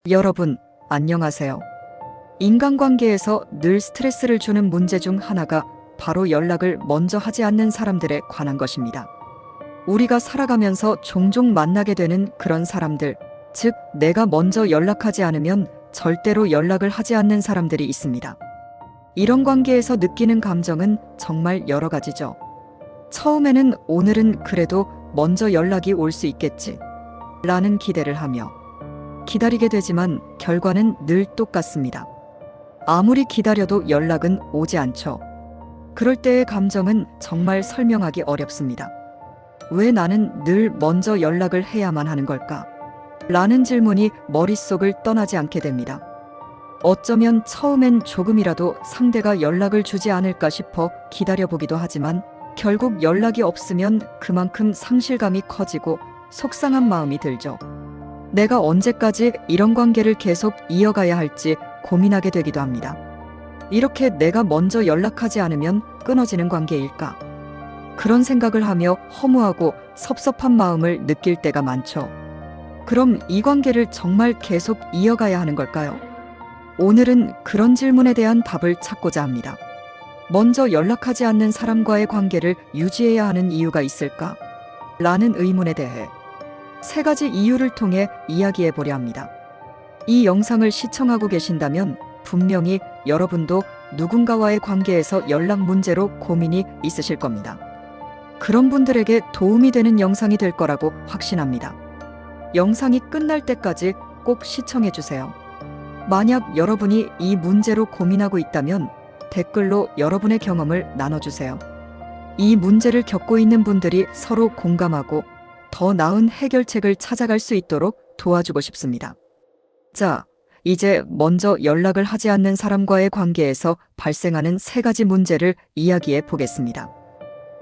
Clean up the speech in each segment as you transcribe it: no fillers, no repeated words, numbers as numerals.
여러분, 안녕하세요. 인간관계에서 늘 스트레스를 주는 문제 중 하나가 바로 연락을 먼저 하지 않는 사람들에 관한 것입니다. 우리가 살아가면서 종종 만나게 되는 그런 사람들, 즉, 내가 먼저 연락하지 않으면 절대로 연락을 하지 않는 사람들이 있습니다. 이런 관계에서 느끼는 감정은 정말 여러 가지죠. 처음에는 오늘은 그래도 먼저 연락이 올 수 있겠지 라는 기대를 하며 기다리게 되지만 결과는 늘 똑같습니다. 아무리 기다려도 연락은 오지 않죠. 그럴 때의 감정은 정말 설명하기 어렵습니다. 왜 나는 늘 먼저 연락을 해야만 하는 걸까? 라는 질문이 머릿속을 떠나지 않게 됩니다. 어쩌면 처음엔 조금이라도 상대가 연락을 주지 않을까 싶어 기다려보기도 하지만 결국 연락이 없으면 그만큼 상실감이 커지고 속상한 마음이 들죠. 내가 언제까지 이런 관계를 계속 이어가야 할지 고민하게 되기도 합니다. 이렇게 내가 먼저 연락하지 않으면 끊어지는 관계일까? 그런 생각을 하며 허무하고 섭섭한 마음을 느낄 때가 많죠. 그럼 이 관계를 정말 계속 이어가야 하는 걸까요? 오늘은 그런 질문에 대한 답을 찾고자 합니다. 먼저 연락하지 않는 사람과의 관계를 유지해야 하는 이유가 있을까? 라는 의문에 대해 3가지 이유를 통해 이야기해 보려 합니다. 이 영상을 시청하고 계신다면 분명히 여러분도 누군가와의 관계에서 연락 문제로 고민이 있으실 겁니다. 그런 분들에게 도움이 되는 영상이 될 거라고 확신합니다. 영상이 끝날 때까지 꼭 시청해 주세요. 만약 여러분이 이 문제로 고민하고 있다면 댓글로 여러분의 경험을 나눠주세요. 이 문제를 겪고 있는 분들이 서로 공감하고 더 나은 해결책을 찾아갈 수 있도록 도와주고 싶습니다. 자, 이제 먼저 연락을 하지 않는 사람과의 관계에서 발생하는 3가지 문제를 이야기해 보겠습니다.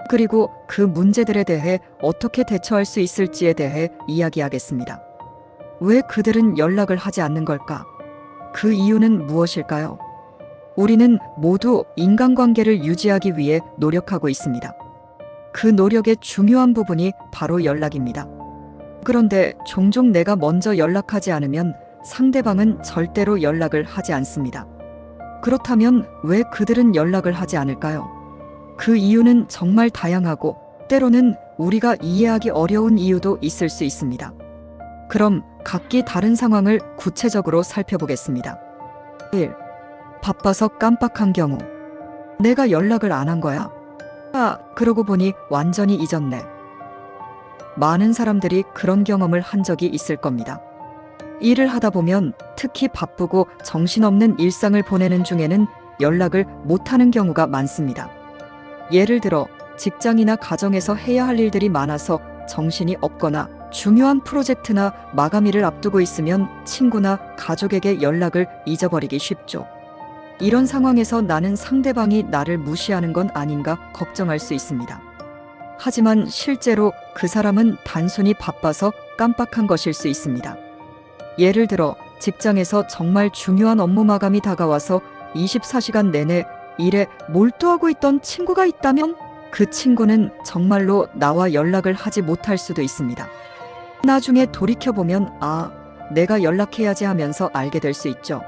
그리고 그 문제들에 대해 어떻게 대처할 수 있을지에 대해 이야기하겠습니다. 왜 그들은 연락을 하지 않는 걸까? 그 이유는 무엇일까요? 우리는 모두 인간관계를 유지하기 위해 노력하고 있습니다. 그 노력의 중요한 부분이 바로 연락입니다. 그런데 종종 내가 먼저 연락하지 않으면 상대방은 절대로 연락을 하지 않습니다. 그렇다면 왜 그들은 연락을 하지 않을까요? 그 이유는 정말 다양하고 때로는 우리가 이해하기 어려운 이유도 있을 수 있습니다. 그럼 각기 다른 상황을 구체적으로 살펴보겠습니다. 1. 바빠서 깜빡한 경우. 내가 연락을 안 한 거야? 그러고 보니 완전히 잊었네. 많은 사람들이 그런 경험을 한 적이 있을 겁니다. 일을 하다 보면 특히 바쁘고 정신없는 일상을 보내는 중에는 연락을 못하는 경우가 많습니다. 예를 들어 직장이나 가정에서 해야 할 일들이 많아서 정신이 없거나 중요한 프로젝트나 마감일을 앞두고 있으면 친구나 가족에게 연락을 잊어버리기 쉽죠. 이런 상황에서 나는 상대방이 나를 무시하는 건 아닌가 걱정할 수 있습니다. 하지만 실제로 그 사람은 단순히 바빠서 깜빡한 것일 수 있습니다. 예를 들어 직장에서 정말 중요한 업무 마감이 다가와서 24시간 내내 일에 몰두하고 있던 친구가 있다면 그 친구는 정말로 나와 연락을 하지 못할 수도 있습니다. 나중에 돌이켜보면 내가 연락해야지 하면서 알게 될 수 있죠.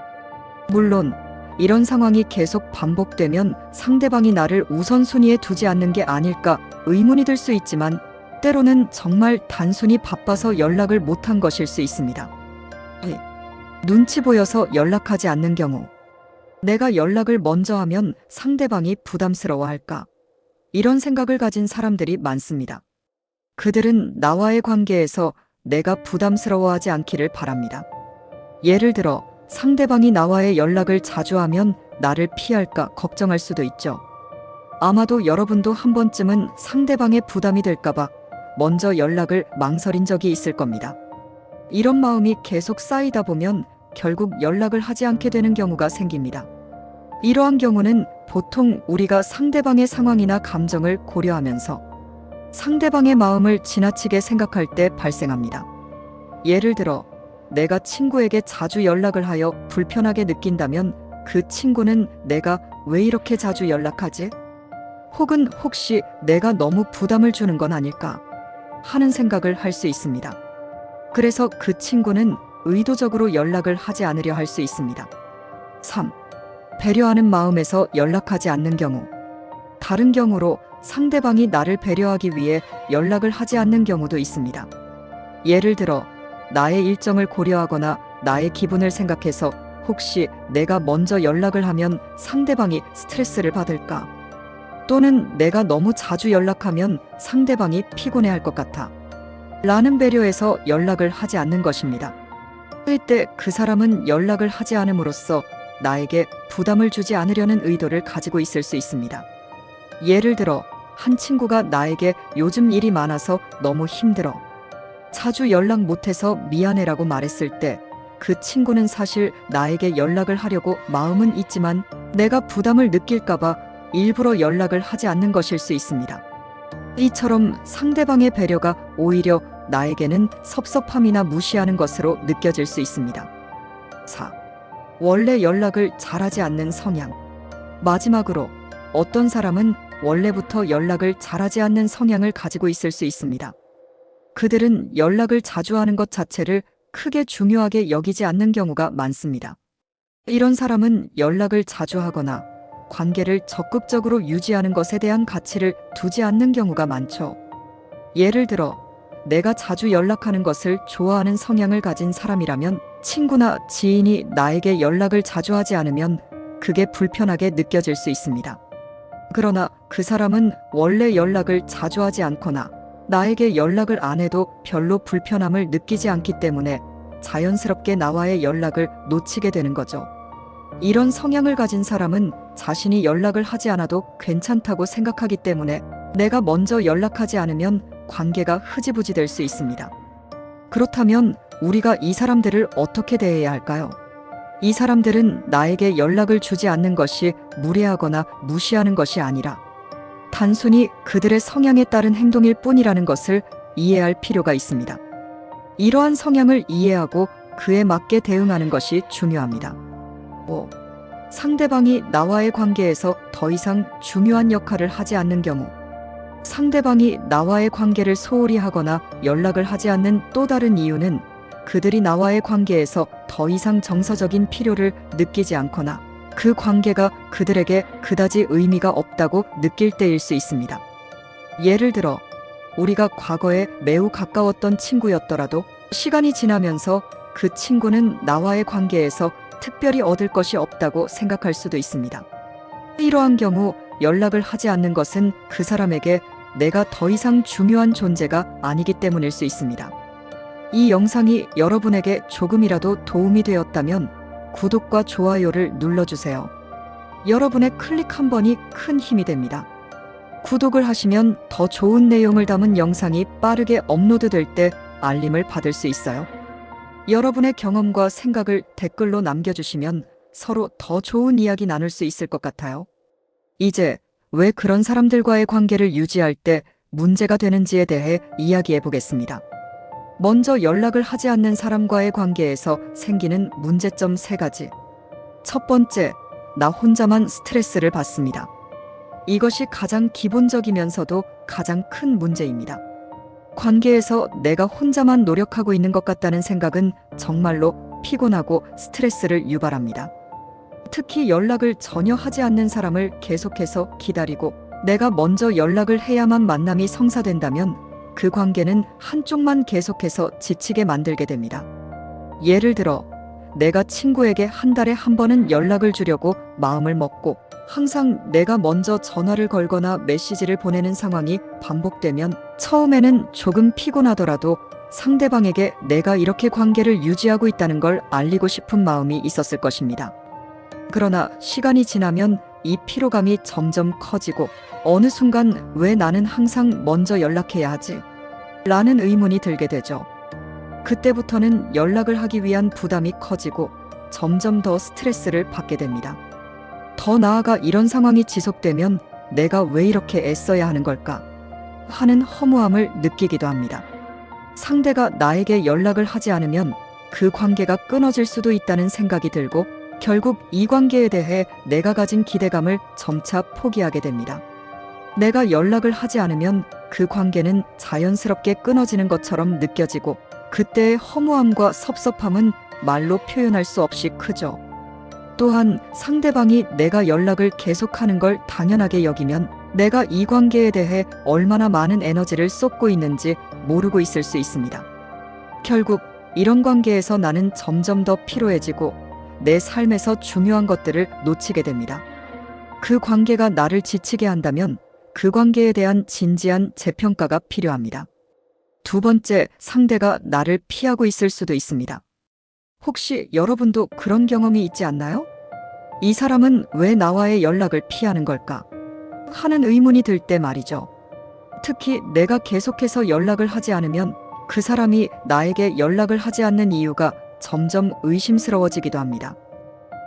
물론 이런 상황이 계속 반복되면 상대방이 나를 우선순위에 두지 않는 게 아닐까 의문이 들 수 있지만 때로는 정말 단순히 바빠서 연락을 못한 것일 수 있습니다. 눈치 보여서 연락하지 않는 경우. 내가 연락을 먼저 하면 상대방이 부담스러워할까? 이런 생각을 가진 사람들이 많습니다. 그들은 나와의 관계에서 내가 부담스러워하지 않기를 바랍니다. 예를 들어 상대방이 나와의 연락을 자주 하면 나를 피할까 걱정할 수도 있죠. 아마도 여러분도 한 번쯤은 상대방의 부담이 될까봐 먼저 연락을 망설인 적이 있을 겁니다. 이런 마음이 계속 쌓이다 보면 결국 연락을 하지 않게 되는 경우가 생깁니다. 이러한 경우는 보통 우리가 상대방의 상황이나 감정을 고려하면서 상대방의 마음을 지나치게 생각할 때 발생합니다. 예를 들어 내가 친구에게 자주 연락을 하여 불편하게 느낀다면 그 친구는 내가 왜 이렇게 자주 연락하지? 혹은 혹시 내가 너무 부담을 주는 건 아닐까? 하는 생각을 할 수 있습니다. 그래서 그 친구는 의도적으로 연락을 하지 않으려 할 수 있습니다. 3. 배려하는 마음에서 연락하지 않는 경우. 다른 경우로 상대방이 나를 배려하기 위해 연락을 하지 않는 경우도 있습니다. 예를 들어 나의 일정을 고려하거나 나의 기분을 생각해서 혹시 내가 먼저 연락을 하면 상대방이 스트레스를 받을까? 또는 내가 너무 자주 연락하면 상대방이 피곤해할 것 같아. 라는 배려에서 연락을 하지 않는 것입니다. 이때 그 사람은 연락을 하지 않음으로써 나에게 부담을 주지 않으려는 의도를 가지고 있을 수 있습니다. 예를 들어 한 친구가 나에게 요즘 일이 많아서 너무 힘들어. 자주 연락 못해서 미안해라고 말했을 때 그 친구는 사실 나에게 연락을 하려고 마음은 있지만 내가 부담을 느낄까봐 일부러 연락을 하지 않는 것일 수 있습니다. 이처럼 상대방의 배려가 오히려 나에게는 섭섭함이나 무시하는 것으로 느껴질 수 있습니다. 4. 원래 연락을 잘하지 않는 성향. 마지막으로 어떤 사람은 원래부터 연락을 잘하지 않는 성향을 가지고 있을 수 있습니다. 그들은 연락을 자주 하는 것 자체를 크게 중요하게 여기지 않는 경우가 많습니다. 이런 사람은 연락을 자주 하거나 관계를 적극적으로 유지하는 것에 대한 가치를 두지 않는 경우가 많죠. 예를 들어 내가 자주 연락하는 것을 좋아하는 성향을 가진 사람이라면 친구나 지인이 나에게 연락을 자주 하지 않으면 그게 불편하게 느껴질 수 있습니다. 그러나 그 사람은 원래 연락을 자주 하지 않거나 나에게 연락을 안 해도 별로 불편함을 느끼지 않기 때문에 자연스럽게 나와의 연락을 놓치게 되는 거죠. 이런 성향을 가진 사람은 자신이 연락을 하지 않아도 괜찮다고 생각하기 때문에 내가 먼저 연락하지 않으면 관계가 흐지부지 될 수 있습니다. 그렇다면 우리가 이 사람들을 어떻게 대해야 할까요? 이 사람들은 나에게 연락을 주지 않는 것이 무례하거나 무시하는 것이 아니라 단순히 그들의 성향에 따른 행동일 뿐이라는 것을 이해할 필요가 있습니다. 이러한 성향을 이해하고 그에 맞게 대응하는 것이 중요합니다. 5. 상대방이 나와의 관계에서 더 이상 중요한 역할을 하지 않는 경우. 상대방이 나와의 관계를 소홀히 하거나 연락을 하지 않는 또 다른 이유는 그들이 나와의 관계에서 더 이상 정서적인 필요를 느끼지 않거나 그 관계가 그들에게 그다지 의미가 없다고 느낄 때일 수 있습니다. 예를 들어 우리가 과거에 매우 가까웠던 친구였더라도 시간이 지나면서 그 친구는 나와의 관계에서 특별히 얻을 것이 없다고 생각할 수도 있습니다. 이러한 경우 연락을 하지 않는 것은 그 사람에게 내가 더 이상 중요한 존재가 아니기 때문일 수 있습니다. 이 영상이 여러분에게 조금이라도 도움이 되었다면 구독과 좋아요를 눌러주세요. 여러분의 클릭 한 번이 큰 힘이 됩니다. 구독을 하시면 더 좋은 내용을 담은 영상이 빠르게 업로드될 때 알림을 받을 수 있어요. 여러분의 경험과 생각을 댓글로 남겨주시면 서로 더 좋은 이야기 나눌 수 있을 것 같아요. 이제 왜 그런 사람들과의 관계를 유지할 때 문제가 되는지에 대해 이야기해 보겠습니다. 먼저 연락을 하지 않는 사람과의 관계에서 생기는 문제점 3가지. 첫 번째, 나 혼자만 스트레스를 받습니다. 이것이 가장 기본적이면서도 가장 큰 문제입니다. 관계에서 내가 혼자만 노력하고 있는 것 같다는 생각은 정말로 피곤하고 스트레스를 유발합니다. 특히 연락을 전혀 하지 않는 사람을 계속해서 기다리고 내가 먼저 연락을 해야만 만남이 성사된다면 그 관계는 한쪽만 계속해서 지치게 만들게 됩니다. 예를 들어 내가 친구에게 한 달에 한 번은 연락을 주려고 마음을 먹고 항상 내가 먼저 전화를 걸거나 메시지를 보내는 상황이 반복되면 처음에는 조금 피곤하더라도 상대방에게 내가 이렇게 관계를 유지하고 있다는 걸 알리고 싶은 마음이 있었을 것입니다. 그러나 시간이 지나면 이 피로감이 점점 커지고 어느 순간 왜 나는 항상 먼저 연락해야 하지? 라는 의문이 들게 되죠. 그때부터는 연락을 하기 위한 부담이 커지고 점점 더 스트레스를 받게 됩니다. 더 나아가 이런 상황이 지속되면 내가 왜 이렇게 애써야 하는 걸까? 하는 허무함을 느끼기도 합니다. 상대가 나에게 연락을 하지 않으면 그 관계가 끊어질 수도 있다는 생각이 들고 결국 이 관계에 대해 내가 가진 기대감을 점차 포기하게 됩니다. 내가 연락을 하지 않으면 그 관계는 자연스럽게 끊어지는 것처럼 느껴지고 그때의 허무함과 섭섭함은 말로 표현할 수 없이 크죠. 또한 상대방이 내가 연락을 계속하는 걸 당연하게 여기면 내가 이 관계에 대해 얼마나 많은 에너지를 쏟고 있는지 모르고 있을 수 있습니다. 결국 이런 관계에서 나는 점점 더 피로해지고 내 삶에서 중요한 것들을 놓치게 됩니다. 그 관계가 나를 지치게 한다면 그 관계에 대한 진지한 재평가가 필요합니다. 두 번째, 상대가 나를 피하고 있을 수도 있습니다. 혹시 여러분도 그런 경험이 있지 않나요? 이 사람은 왜 나와의 연락을 피하는 걸까? 하는 의문이 들 때 말이죠. 특히 내가 계속해서 연락을 하지 않으면 그 사람이 나에게 연락을 하지 않는 이유가 점점 의심스러워지기도 합니다.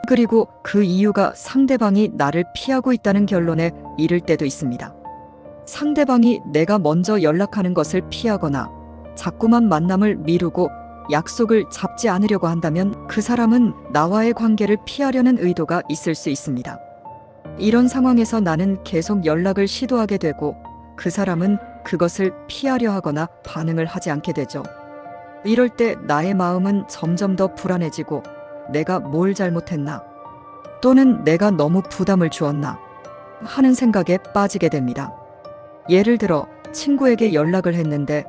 그리고 그 이유가 상대방이 나를 피하고 있다는 결론에 이를 때도 있습니다. 상대방이 내가 먼저 연락하는 것을 피하거나 자꾸만 만남을 미루고 약속을 잡지 않으려고 한다면 그 사람은 나와의 관계를 피하려는 의도가 있을 수 있습니다. 이런 상황에서 나는 계속 연락을 시도하게 되고 그 사람은 그것을 피하려 하거나 반응을 하지 않게 되죠. 이럴 때 나의 마음은 점점 더 불안해지고 내가 뭘 잘못했나? 또는 내가 너무 부담을 주었나? 하는 생각에 빠지게 됩니다. 예를 들어 친구에게 연락을 했는데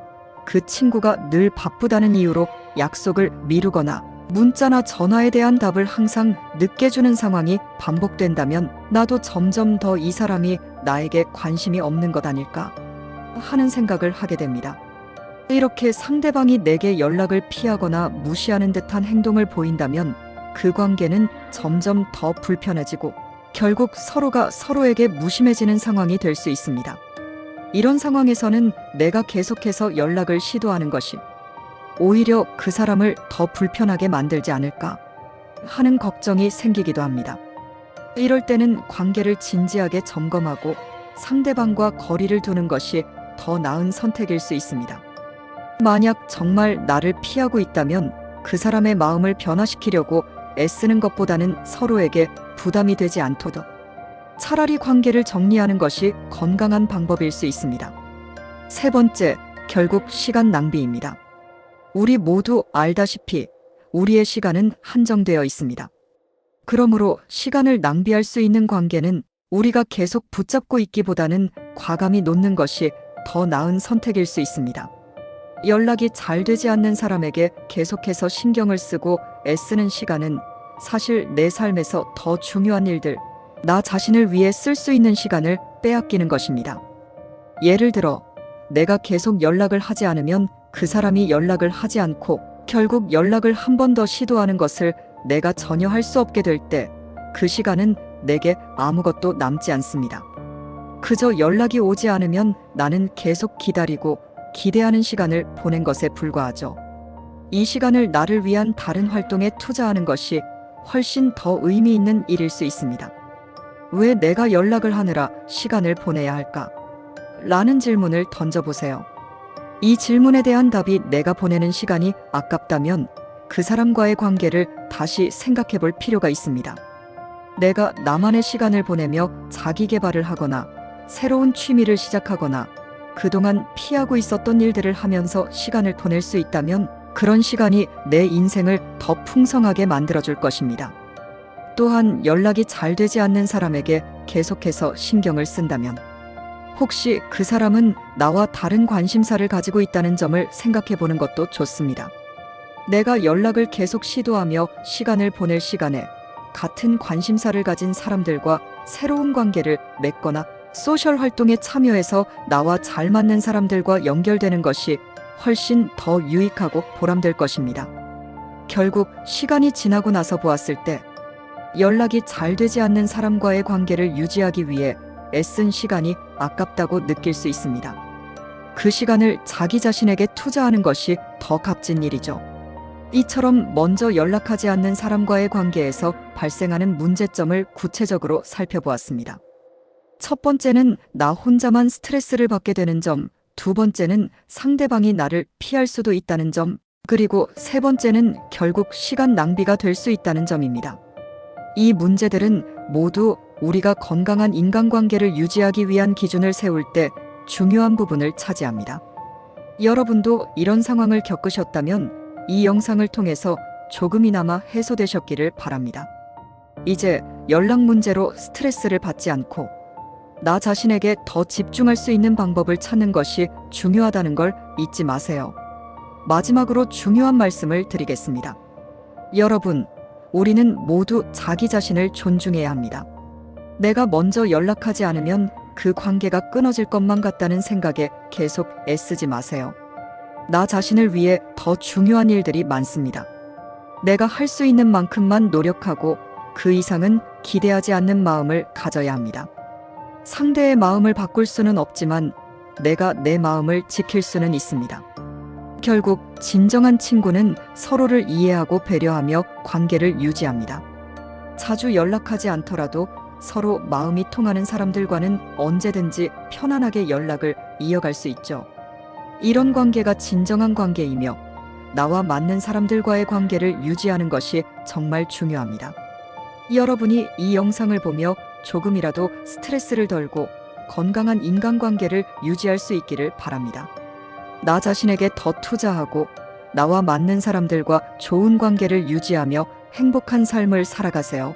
그 친구가 늘 바쁘다는 이유로 약속을 미루거나 문자나 전화에 대한 답을 항상 늦게 주는 상황이 반복된다면 나도 점점 더 이 사람이 나에게 관심이 없는 것 아닐까 하는 생각을 하게 됩니다. 이렇게 상대방이 내게 연락을 피하거나 무시하는 듯한 행동을 보인다면 그 관계는 점점 더 불편해지고 결국 서로가 서로에게 무심해지는 상황이 될 수 있습니다. 이런 상황에서는 내가 계속해서 연락을 시도하는 것이 오히려 그 사람을 더 불편하게 만들지 않을까 하는 걱정이 생기기도 합니다. 이럴 때는 관계를 진지하게 점검하고 상대방과 거리를 두는 것이 더 나은 선택일 수 있습니다. 만약 정말 나를 피하고 있다면 그 사람의 마음을 변화시키려고 애쓰는 것보다는 서로에게 부담이 되지 않도록 차라리 관계를 정리하는 것이 건강한 방법일 수 있습니다. 세 번째, 결국 시간 낭비입니다. 우리 모두 알다시피 우리의 시간은 한정되어 있습니다. 그러므로 시간을 낭비할 수 있는 관계는 우리가 계속 붙잡고 있기보다는 과감히 놓는 것이 더 나은 선택일 수 있습니다. 연락이 잘 되지 않는 사람에게 계속해서 신경을 쓰고 애쓰는 시간은 사실 내 삶에서 더 중요한 일들, 나 자신을 위해 쓸 수 있는 시간을 빼앗기는 것입니다. 예를 들어 내가 계속 연락을 하지 않으면 그 사람이 연락을 하지 않고 결국 연락을 한 번 더 시도하는 것을 내가 전혀 할 수 없게 될 때 그 시간은 내게 아무것도 남지 않습니다. 그저 연락이 오지 않으면 나는 계속 기다리고 기대하는 시간을 보낸 것에 불과하죠. 이 시간을 나를 위한 다른 활동에 투자하는 것이 훨씬 더 의미 있는 일일 수 있습니다. 왜 내가 연락을 하느라 시간을 보내야 할까? 라는 질문을 던져보세요. 이 질문에 대한 답이 내가 보내는 시간이 아깝다면 그 사람과의 관계를 다시 생각해 볼 필요가 있습니다. 내가 나만의 시간을 보내며 자기 개발을 하거나 새로운 취미를 시작하거나 그동안 피하고 있었던 일들을 하면서 시간을 보낼 수 있다면 그런 시간이 내 인생을 더 풍성하게 만들어줄 것입니다. 또한 연락이 잘 되지 않는 사람에게 계속해서 신경을 쓴다면 혹시 그 사람은 나와 다른 관심사를 가지고 있다는 점을 생각해 보는 것도 좋습니다. 내가 연락을 계속 시도하며 시간을 보낼 시간에 같은 관심사를 가진 사람들과 새로운 관계를 맺거나 소셜 활동에 참여해서 나와 잘 맞는 사람들과 연결되는 것이 훨씬 더 유익하고 보람될 것입니다. 결국 시간이 지나고 나서 보았을 때 연락이 잘 되지 않는 사람과의 관계를 유지하기 위해 애쓴 시간이 아깝다고 느낄 수 있습니다. 그 시간을 자기 자신에게 투자하는 것이 더 값진 일이죠. 이처럼 먼저 연락하지 않는 사람과의 관계에서 발생하는 문제점을 구체적으로 살펴보았습니다. 첫 번째는 나 혼자만 스트레스를 받게 되는 점, 두 번째는 상대방이 나를 피할 수도 있다는 점, 그리고 세 번째는 결국 시간 낭비가 될 수 있다는 점입니다. 이 문제들은 모두 우리가 건강한 인간관계를 유지하기 위한 기준을 세울 때 중요한 부분을 차지합니다. 여러분도 이런 상황을 겪으셨다면 이 영상을 통해서 조금이나마 해소되셨기를 바랍니다. 이제 연락 문제로 스트레스를 받지 않고 나 자신에게 더 집중할 수 있는 방법을 찾는 것이 중요하다는 걸 잊지 마세요. 마지막으로 중요한 말씀을 드리겠습니다. 여러분, 우리는 모두 자기 자신을 존중해야 합니다. 내가 먼저 연락하지 않으면 그 관계가 끊어질 것만 같다는 생각에 계속 애쓰지 마세요. 나 자신을 위해 더 중요한 일들이 많습니다. 내가 할 수 있는 만큼만 노력하고 그 이상은 기대하지 않는 마음을 가져야 합니다. 상대의 마음을 바꿀 수는 없지만 내가 내 마음을 지킬 수는 있습니다. 결국 진정한 친구는 서로를 이해하고 배려하며 관계를 유지합니다. 자주 연락하지 않더라도 서로 마음이 통하는 사람들과는 언제든지 편안하게 연락을 이어갈 수 있죠. 이런 관계가 진정한 관계이며 나와 맞는 사람들과의 관계를 유지하는 것이 정말 중요합니다. 여러분이 이 영상을 보며 조금이라도 스트레스를 덜고 건강한 인간관계를 유지할 수 있기를 바랍니다. 나 자신에게 더 투자하고 나와 맞는 사람들과 좋은 관계를 유지하며 행복한 삶을 살아가세요.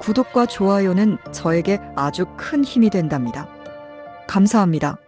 구독과 좋아요는 저에게 아주 큰 힘이 된답니다. 감사합니다.